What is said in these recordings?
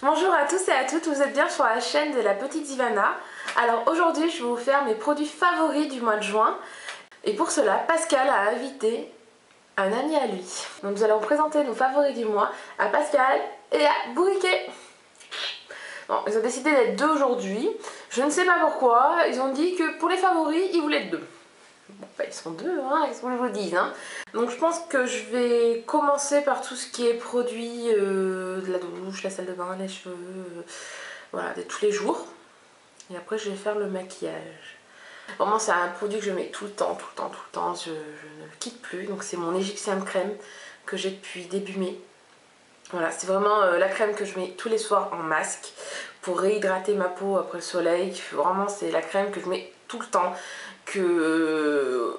Bonjour à tous et à toutes, vous êtes bien sur la chaîne de la petite Ivana. Alors aujourd'hui je vais vous faire mes produits favoris du mois de juin. Et pour cela, Pascal a invité un ami à lui. Donc nous allons présenter nos favoris du mois à Pascal et à Bourriquet. Bon, ils ont décidé d'être deux aujourd'hui. Je ne sais pas pourquoi, ils ont dit que pour les favoris, ils voulaient être deux. Bon, bah, ils sont deux, hein, qu'est-ce que je vous dis, hein. Donc je pense que je vais commencer par tout ce qui est produit de la douche, la salle de bain, les cheveux, voilà, de tous les jours. Et après je vais faire le maquillage. Vraiment c'est un produit que je mets tout le temps, je ne le quitte plus. Donc c'est mon Egyptian crème que j'ai depuis début mai. Voilà, c'est vraiment la crème que je mets tous les soirs en masque pour réhydrater ma peau après le soleil. Vraiment c'est la crème que je mets tout le temps. Que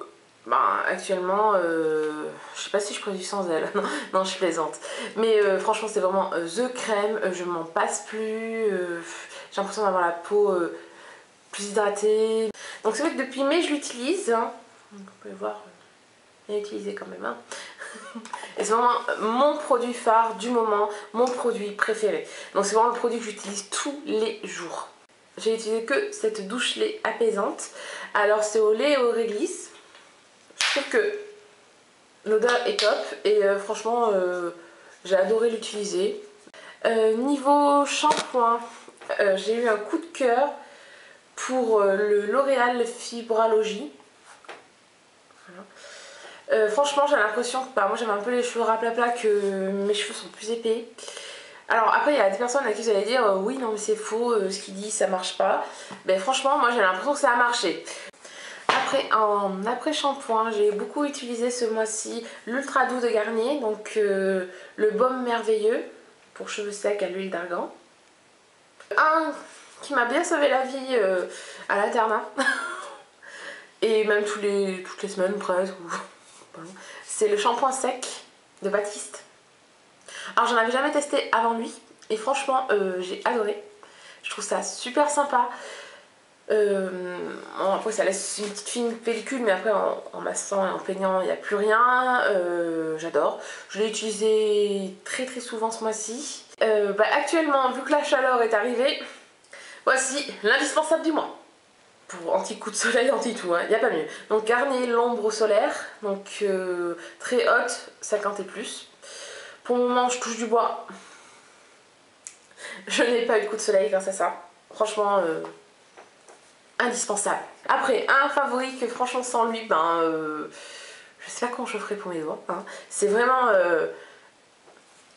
actuellement je sais pas si je produis sans elle. Non, je plaisante, mais franchement c'est vraiment the crème. Je m'en passe plus. J'ai l'impression d'avoir la peau plus hydratée. Donc c'est vrai que depuis mai je l'utilise, hein. Vous pouvez voir, bien utilisé quand même, hein. Et c'est vraiment mon produit phare du moment, mon produit préféré. Donc c'est vraiment le produit que j'utilise tous les jours. J'ai utilisé que cette douche lait apaisante. Alors c'est au lait et au réglisse. Je trouve que l'odeur est top et franchement j'ai adoré l'utiliser. Niveau shampoing, j'ai eu un coup de cœur pour le L'Oréal Fibralogie. Voilà. Franchement j'ai l'impression que moi j'avais un peu les cheveux raplapla, que mes cheveux sont plus épais. Alors après il y a des personnes à qui vous allez dire oui non mais c'est faux, ce qu'il dit ça marche pas. Mais franchement moi j'ai l'impression que ça a marché. Après en après shampoing j'ai beaucoup utilisé ce mois-ci l'Ultra Doux de Garnier, donc le baume merveilleux pour cheveux secs à l'huile d'argan. Un qui m'a bien sauvé la vie à l'internat et même toutes les semaines presque, c'est le shampoing sec de Baptiste. Alors j'en avais jamais testé avant lui et franchement j'ai adoré. Je trouve ça super sympa. Après ça laisse une petite fine pellicule, mais après en massant et en peignant il n'y a plus rien. J'adore. Je l'ai utilisé très souvent ce mois-ci. Actuellement, vu que la chaleur est arrivée, voici l'indispensable du mois. Pour anti-coup de soleil, anti-tout, hein, il n'y a pas mieux. Donc Garnier l'ombre solaire, donc très haute, 50 et plus. Pour le moment je touche du bois. Je n'ai pas eu de coup de soleil grâce à ça. Franchement indispensable. Après un favori que franchement sans lui je sais pas comment je ferai pour mes doigts, hein. C'est vraiment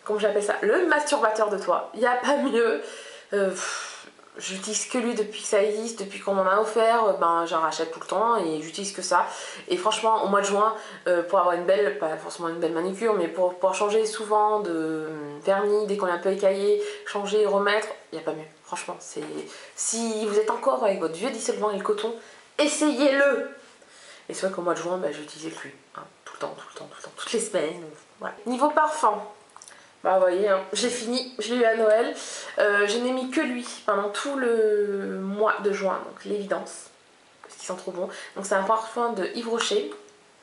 comment j'appelle ça, le masturbateur de toit. Il n'y a pas mieux. J'utilise que lui depuis que ça existe, depuis qu'on m'en a offert, j'en rachète tout le temps et j'utilise que ça. Et franchement au mois de juin, pour avoir une belle, pas forcément une belle manicure, mais pour pouvoir changer souvent de vernis dès qu'on est un peu écaillé, changer, remettre, il n'y a pas mieux. Franchement, c'est, si vous êtes encore avec votre vieux dissolvant et le coton, essayez-le. Et c'est vrai qu'au mois de juin, j'utilisais que lui, hein, tout le temps, toutes les semaines. Voilà. Niveau parfum, vous voyez, hein, j'ai fini, je l'ai eu à Noël. Je n'ai mis que lui pendant tout le mois de juin, donc l'évidence, parce qu'ils sont trop bons. Donc c'est un parfum de Yves Rocher,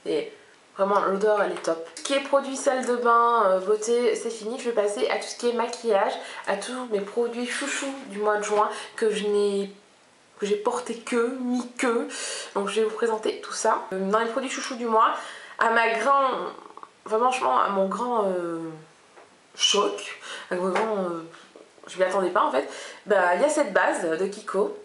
et vraiment l'odeur elle est top. Ce qui est produit salle de bain, beauté, c'est fini. Je vais passer à tout ce qui est maquillage, à tous mes produits chouchous du mois de juin que j'ai porté mis que. Donc je vais vous présenter tout ça. Dans les produits chouchous du mois, à mon grand choc, je m'y attendais pas en fait, il y a cette base de Kiko.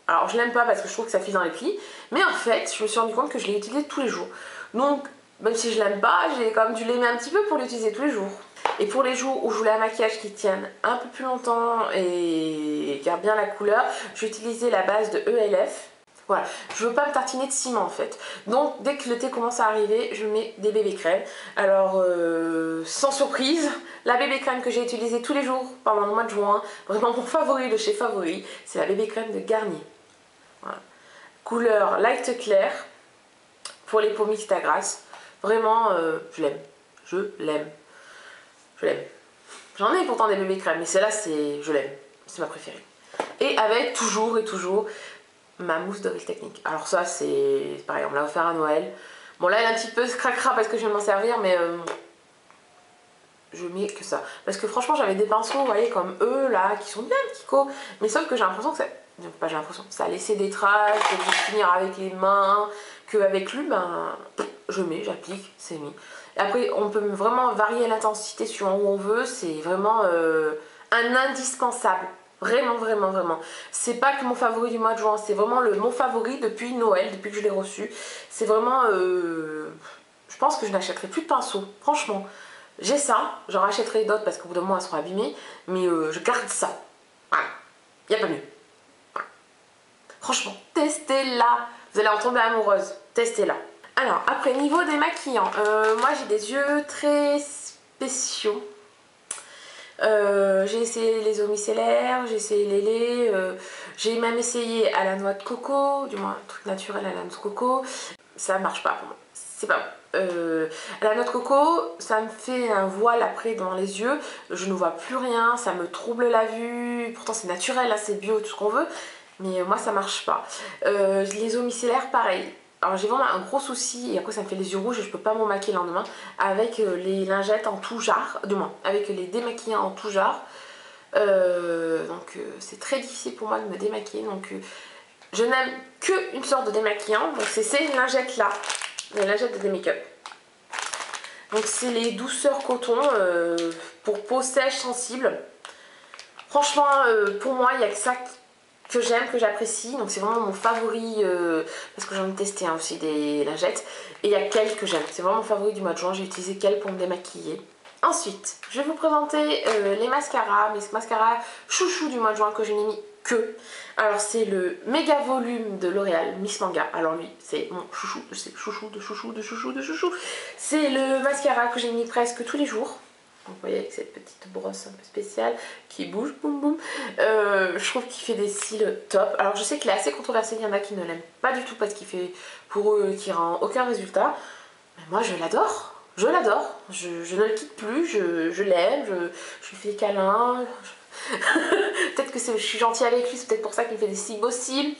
Alors je l'aime pas parce que je trouve que ça file dans les plis, mais en fait je me suis rendu compte que je l'ai utilisé tous les jours. Donc même si je l'aime pas, j'ai quand même dû l'aimer un petit peu pour l'utiliser tous les jours. Et pour les jours où je voulais un maquillage qui tienne un peu plus longtemps et garde bien la couleur, j'ai utilisé la base de ELF. Voilà, je veux pas me tartiner de ciment en fait. Donc dès que l'été commence à arriver, je mets des bébés crèmes. Alors sans surprise, la bébé crème que j'ai utilisée tous les jours pendant le mois de juin, vraiment mon favori de chez Favori, c'est la bébé crème de Garnier. Voilà. Couleur light clair pour les peaux mixtes à grasse. Vraiment, je l'aime. Je l'aime. J'en ai pourtant des bébés crèmes, mais celle-là, je l'aime. C'est ma préférée. Et avec toujours ma mousse de Real Technique. Alors ça, c'est pareil, on me l'a offert à Noël. Bon là, elle est un petit peu cracra parce que je viens de m'en servir, mais je mets que ça. Parce que franchement, j'avais des pinceaux, vous voyez, comme eux, là, qui sont bien Kiko. Mais sauf que j'ai l'impression que ça... Non, pas j'ai l'impression, ça a laissé des traces, que je vais finir avec les mains, qu'avec lui, ben, je mets, j'applique, c'est mis. Et après, on peut vraiment varier l'intensité suivant où on veut, c'est vraiment un indispensable. Vraiment, vraiment, vraiment. C'est pas que mon favori du mois de juin, c'est vraiment mon favori depuis Noël, depuis que je l'ai reçu. C'est vraiment... je pense que je n'achèterai plus de pinceaux, franchement. J'ai ça, j'en rachèterai d'autres parce qu'au bout d'un moment elles seront abîmées, mais je garde ça. Voilà, il n'y a pas mieux. Voilà. Franchement, testez-la. Vous allez en tomber amoureuse, testez-la. Alors, après, niveau démaquillant, moi j'ai des yeux très spéciaux. J'ai essayé les eaux micellaires, j'ai essayé les laits, j'ai même essayé à la noix de coco, du moins un truc naturel à la noix de coco. Ça marche pas pour moi, c'est pas bon. À la noix de coco, ça me fait un voile après dans les yeux, je ne vois plus rien, ça me trouble la vue, pourtant c'est naturel, là c'est bio, tout ce qu'on veut, mais moi ça marche pas. Les eaux micellaires, pareil. Alors j'ai vraiment un gros souci, et après ça me fait les yeux rouges et je peux pas m'en maquiller le lendemain, avec les lingettes en tout genre, du moins avec les démaquillants en tout genre. Donc c'est très difficile pour moi de me démaquiller, donc je n'aime qu'une sorte de démaquillant, donc c'est ces lingettes là, les lingettes de démake-up. Donc c'est les douceurs coton pour peau sèche sensible. Franchement pour moi il n'y a que ça que j'aime, que j'apprécie, donc c'est vraiment mon favori parce que j'en ai testé hein, aussi des lingettes, et il y a qu'elle que j'aime, c'est vraiment mon favori du mois de juin, j'ai utilisé qu'elle pour me démaquiller. Ensuite, je vais vous présenter les mascaras, mes mascaras chouchou du mois de juin que je n'ai mis que. Alors c'est le méga volume de L'Oréal Miss Manga, alors lui c'est mon chouchou, c'est chouchou de chouchou de chouchou de chouchou. C'est le mascara que j'ai mis presque tous les jours. Donc, vous voyez avec cette petite brosse un peu spéciale qui bouge, boum boum. Je trouve qu'il fait des cils top. Alors je sais qu'il est assez controversé, il y en a qui ne l'aiment pas du tout parce qu'il fait pour eux qui rend aucun résultat. Mais moi je l'adore, je l'adore. Je ne le quitte plus, je l'aime, je lui fais des câlins. Peut-être que je suis gentille avec lui, c'est peut-être pour ça qu'il me fait des si beaux cils.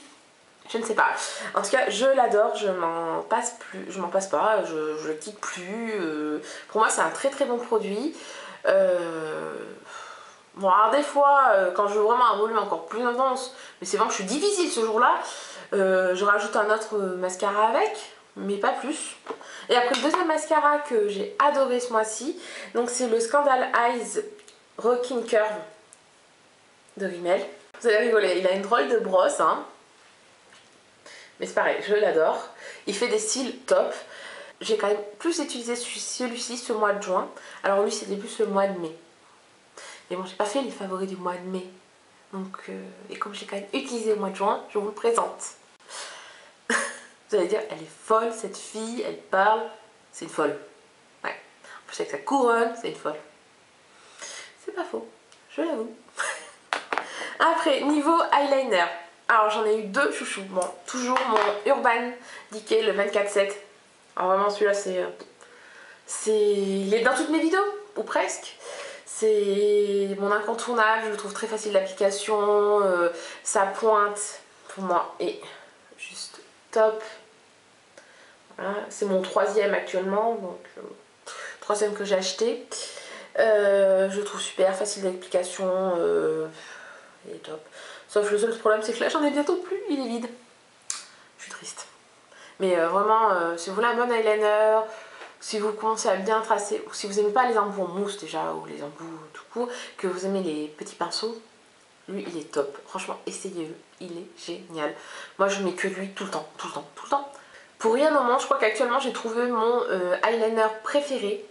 Je ne sais pas. En tout cas, je l'adore, je m'en passe plus, je m'en passe pas, je le quitte plus. Pour moi, c'est un très très bon produit. Bon, alors des fois, quand je veux vraiment un volume encore plus intense, mais c'est vraiment que je suis difficile ce jour-là, je rajoute un autre mascara avec, mais pas plus. Et après, le deuxième mascara que j'ai adoré ce mois-ci, donc c'est le Scandal Eyes Rocking Curve de Rimmel. Vous allez rigoler, il a une drôle de brosse, hein. Mais c'est pareil, je l'adore. Il fait des styles top. J'ai quand même plus utilisé celui-ci ce mois de juin. Alors lui c'était plus le mois de mai. Mais bon, j'ai pas fait les favoris du mois de mai. Donc, et comme j'ai quand même utilisé le mois de juin, je vous le présente. Vous allez dire, elle est folle cette fille, elle parle. C'est une folle. Ouais. En plus avec sa couronne, c'est une folle. C'est pas faux, je l'avoue. Après, niveau eyeliner. Alors j'en ai eu deux chouchous. Bon, toujours mon Urban Decay, le 24/7. Alors vraiment celui-là il est dans toutes mes vidéos, ou presque. C'est mon incontournable, je le trouve très facile d'application. Sa pointe, pour moi, est juste top. Voilà. C'est mon troisième actuellement, donc troisième que j'ai acheté. Je le trouve super, facile d'application. Il est top. Sauf le seul problème c'est que là j'en ai bientôt plus, il est vide. Je suis triste. Mais vraiment, si vous voulez un bon eyeliner, si vous commencez à bien tracer, ou si vous n'aimez pas les embouts en mousse déjà, ou les embouts tout court, que vous aimez les petits pinceaux, lui il est top. Franchement, essayez-le, il est génial. Moi je mets que lui tout le temps, tout le temps, tout le temps. Pour rien au monde, je crois qu'actuellement j'ai trouvé mon eyeliner préféré.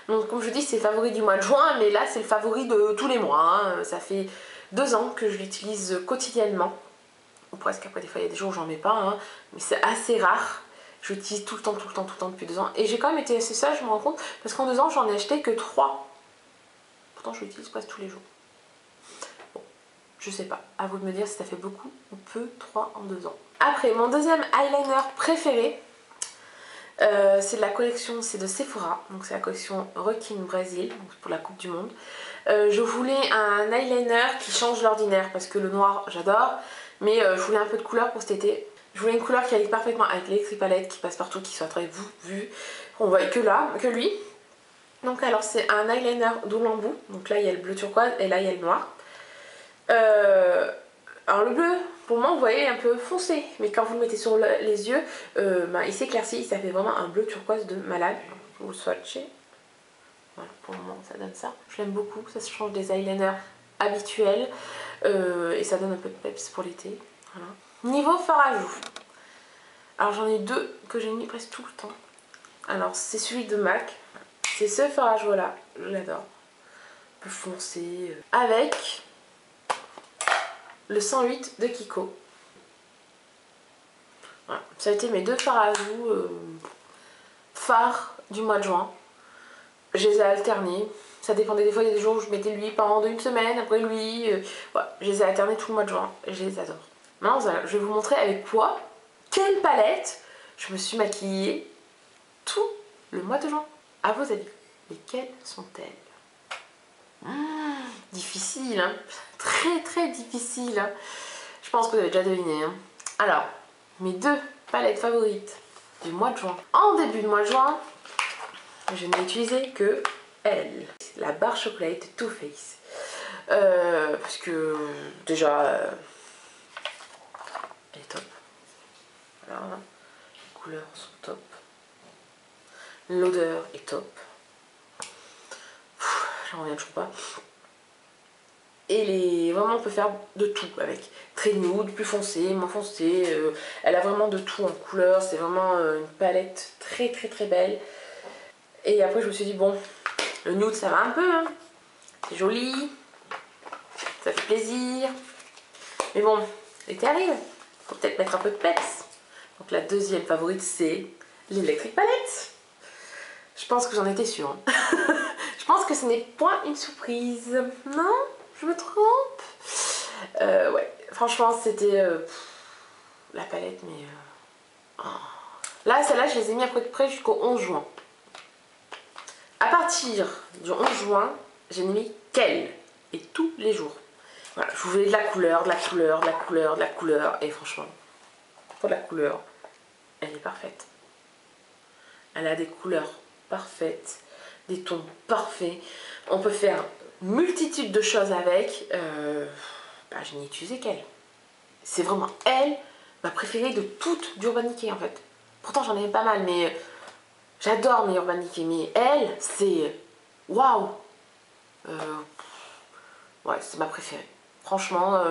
Donc comme je dis, c'est le favori du mois de juin, mais là c'est le favori de tous les mois. Hein. Ça fait 2 ans que je l'utilise quotidiennement. Ou presque, après des fois il y a des jours où j'en mets pas, hein, mais c'est assez rare. Je l'utilise tout le temps, tout le temps, tout le temps depuis 2 ans. Et j'ai quand même été assez sage, je me rends compte, parce qu'en 2 ans j'en ai acheté que 3. Pourtant je l'utilise presque tous les jours. Bon, je sais pas, à vous de me dire si ça fait beaucoup ou peu, 3 en 2 ans. Après, mon deuxième eyeliner préféré, c'est de la collection, c'est de Sephora, donc c'est la collection Rocking Brazil, pour la Coupe du Monde. Je voulais un eyeliner qui change l'ordinaire, parce que le noir j'adore, mais je voulais un peu de couleur pour cet été. Je voulais une couleur qui allait parfaitement avec l'électric palette, qui passe partout, qui soit très vu. On voit que là, que lui. Donc alors c'est un eyeliner double embout, donc là il y a le bleu turquoise et là il y a le noir. Alors le bleu, pour moi vous voyez un peu foncé, mais quand vous le mettez sur les yeux, il s'éclaircit, ça fait vraiment un bleu turquoise de malade. Vous le swatchez. Voilà, pour le moment ça donne ça. Je l'aime beaucoup, ça se change des eyeliners habituels et ça donne un peu de peps pour l'été. Voilà. Niveau fard à joues, alors j'en ai deux que j'ai mis presque tout le temps. Alors c'est celui de MAC, c'est ce fard à joues là, je l'adore. Plus foncé, avec le 108 de Kiko. Voilà. Ça a été mes deux fards à joues phares du mois de juin. Je les ai alternés. Ça dépendait des fois, il y a des jours où je mettais lui pendant une semaine, après lui. Voilà. Je les ai alternés tout le mois de juin et je les adore. Maintenant, voilà, je vais vous montrer avec quoi, quelle palette je me suis maquillée tout le mois de juin. À vos avis, lesquelles sont-elles? Difficile, hein. Très difficile. Hein. Je pense que vous avez déjà deviné. Hein. Alors, mes deux palettes favorites du mois de juin. En début de mois de juin, je n'ai utilisé que elle, la barre chocolat de Too Faced. Parce que déjà, elle est top. Alors, les couleurs sont top. L'odeur est top. J'en reviens toujours pas. Et vraiment on peut faire de tout avec. Très nude, plus foncé, moins foncé. Elle a vraiment de tout en couleur. C'est vraiment une palette très belle. Et après je me suis dit bon, le nude ça va un peu. Hein. C'est joli. Ça fait plaisir. Mais bon, l'été arrive. Faut peut-être mettre un peu de peps. Donc la deuxième favorite c'est l'Electric Palette. Je pense que j'en étais sûre. Je pense que ce n'est point une surprise. Non? Je me trompe? Ouais, franchement c'était la palette, mais... Oh. Là, celle-là, je les ai mis à peu près jusqu'au 11 juin. À partir du 11 juin, je n'ai mis qu'elle. Et tous les jours. Voilà, je voulais de la couleur, de la couleur, de la couleur, de la couleur. Et franchement, pour la couleur, elle est parfaite. Elle a des couleurs parfaites, des tons parfaits. On peut faire multitude de choses avec. Je n'ai utilisé qu'elle. C'est vraiment elle, ma préférée de toutes d'Urban Decay en fait. Pourtant j'en ai pas mal, mais j'adore mes Urban Decay. Mais elle, c'est waouh. Ouais, c'est ma préférée. Franchement,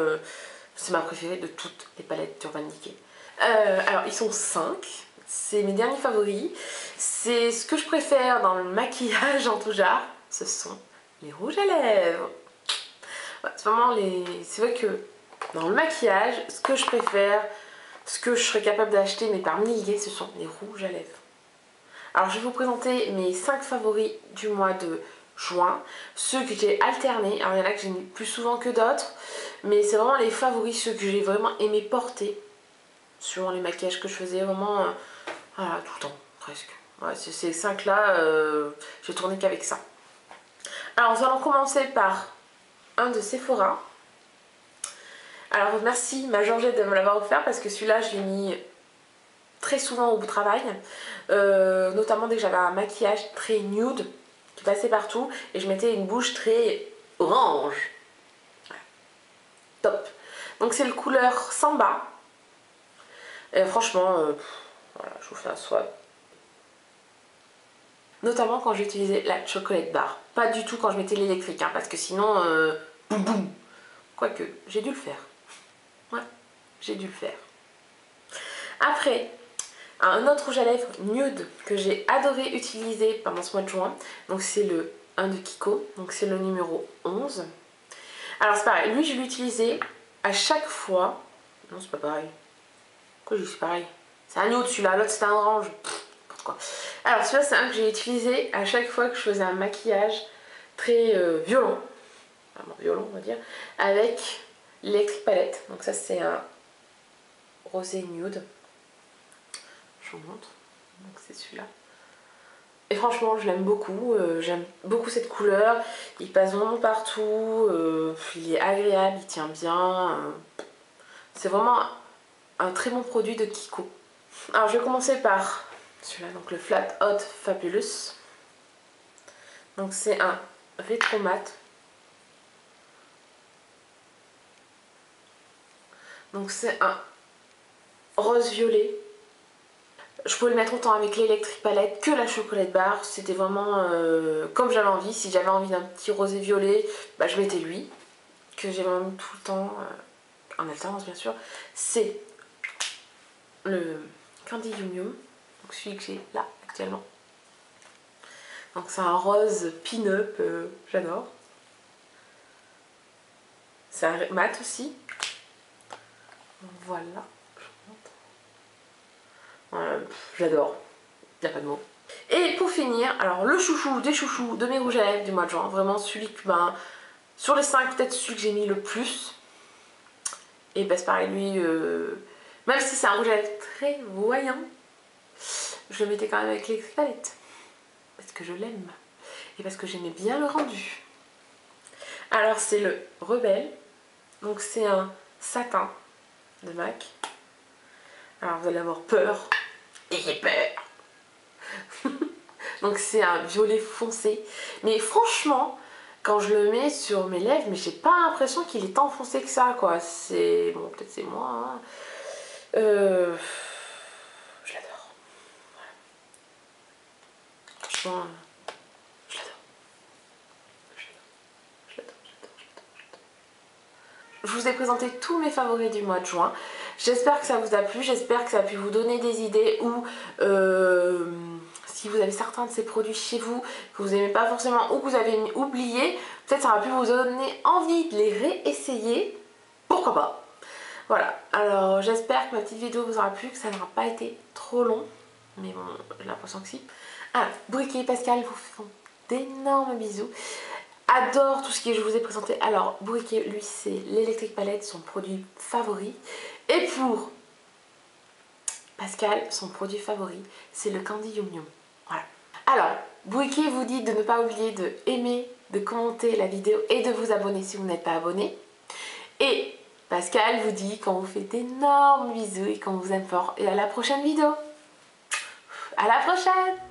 c'est ma préférée de toutes les palettes d'Urban Decay. Alors ils sont 5. C'est mes derniers favoris. C'est ce que je préfère dans le maquillage en tout genre. Ce sont les rouges à lèvres. Ouais, c'est vraiment les... C'est vrai que dans le maquillage, ce que je préfère, ce que je serais capable d'acheter, mais par milliers, ce sont les rouges à lèvres. Alors je vais vous présenter mes 5 favoris du mois de juin. Ceux que j'ai alternés. Alors il y en a que j'ai mis plus souvent que d'autres. Mais c'est vraiment les favoris, ceux que j'ai vraiment aimé porter. Sur les maquillages que je faisais, vraiment... Voilà, tout le temps, presque. Ouais, ces 5 là, j'ai tourné qu'avec ça. Alors nous allons commencer par un de Sephora. Alors merci ma Georgette de me l'avoir offert parce que celui-là je l'ai mis très souvent au travail. Notamment dès que j'avais un maquillage très nude qui passait partout et je mettais une bouche très orange. Voilà. Top. Donc c'est le couleur Samba. Et franchement, voilà, je vous fais un swatch. Notamment quand j'utilisais la chocolate bar. Pas du tout quand je mettais l'électrique, hein, parce que sinon, boum boum. Quoique, j'ai dû le faire. Ouais, j'ai dû le faire. Après, un autre rouge à lèvres nude que j'ai adoré utiliser pendant ce mois de juin. Donc c'est le 1 de Kiko, donc c'est le numéro 11. Alors c'est pareil, lui je l'ai utilisé à chaque fois. Non, c'est pas pareil. Pourquoi je dis c'est pareil? C'est un nude celui-là, l'autre c'était un orange. Quoi. Alors celui-là c'est un que j'ai utilisé à chaque fois que je faisais un maquillage très violent, vraiment violent on va dire, avec l'Electric Palette. Donc ça c'est un rosé nude. Je vous montre. Donc c'est celui-là. Et franchement je l'aime beaucoup, j'aime beaucoup cette couleur. Il passe vraiment partout, il est agréable, il tient bien. C'est vraiment un très bon produit de Kiko. Alors je vais commencer par celui-là, donc le Flat Hot Fabulous. Donc c'est un rétro mat. Donc c'est un rose violet. Je pouvais le mettre autant avec l'électrique palette que la chocolate barre. C'était vraiment comme j'avais envie. Si j'avais envie d'un petit rosé violet, bah, je mettais lui. Que j'ai vraiment tout le temps, en alternance bien sûr. C'est le Candy Yum Yum. Donc celui que j'ai là actuellement. Donc c'est un rose pin-up, j'adore. C'est un mat aussi. Voilà. J'adore. Il n'y a pas de mots. Et pour finir, alors le chouchou des chouchous de mes rouges à lèvres du mois de juin. Vraiment celui que, ben, sur les 5, peut-être celui que j'ai mis le plus. Et ben c'est pareil, lui, même si c'est un rouge à lèvres très voyant, je le mettais quand même avec l'électrique palette. Parce que je l'aime. Et parce que j'aimais bien le rendu. Alors c'est le Rebelle. Donc c'est un satin de MAC. Alors vous allez avoir peur. Ayez peur. Donc c'est un violet foncé. Mais franchement, quand je le mets sur mes lèvres, mais j'ai pas l'impression qu'il est tant foncé que ça, quoi. C'est... Bon, peut-être c'est moi, hein. Je l'adore. Voilà. Franchement, je l'adore. Je l'adore. Je vous ai présenté tous mes favoris du mois de juin. J'espère que ça vous a plu, j'espère que ça a pu vous donner des idées ou si vous avez certains de ces produits chez vous que vous n'aimez pas forcément ou que vous avez oublié, peut-être ça aura pu vous donner envie de les réessayer. Pourquoi pas? Voilà, alors j'espère que ma petite vidéo vous aura plu, que ça n'aura pas été trop long. Mais bon, j'ai l'impression que si. Ah, Briquet et Pascal vous font d'énormes bisous. Adore tout ce que je vous ai présenté. Alors, Briquet, lui, c'est l'électrique palette, son produit favori. Et pour Pascal, son produit favori, c'est le Candy Yum Yum. Voilà. Alors, Briquet vous dit de ne pas oublier de aimer, de commenter la vidéo et de vous abonner si vous n'êtes pas abonné. Et Pascal vous dit qu'on vous fait d'énormes bisous et qu'on vous aime fort. Et à la prochaine vidéo. À la prochaine!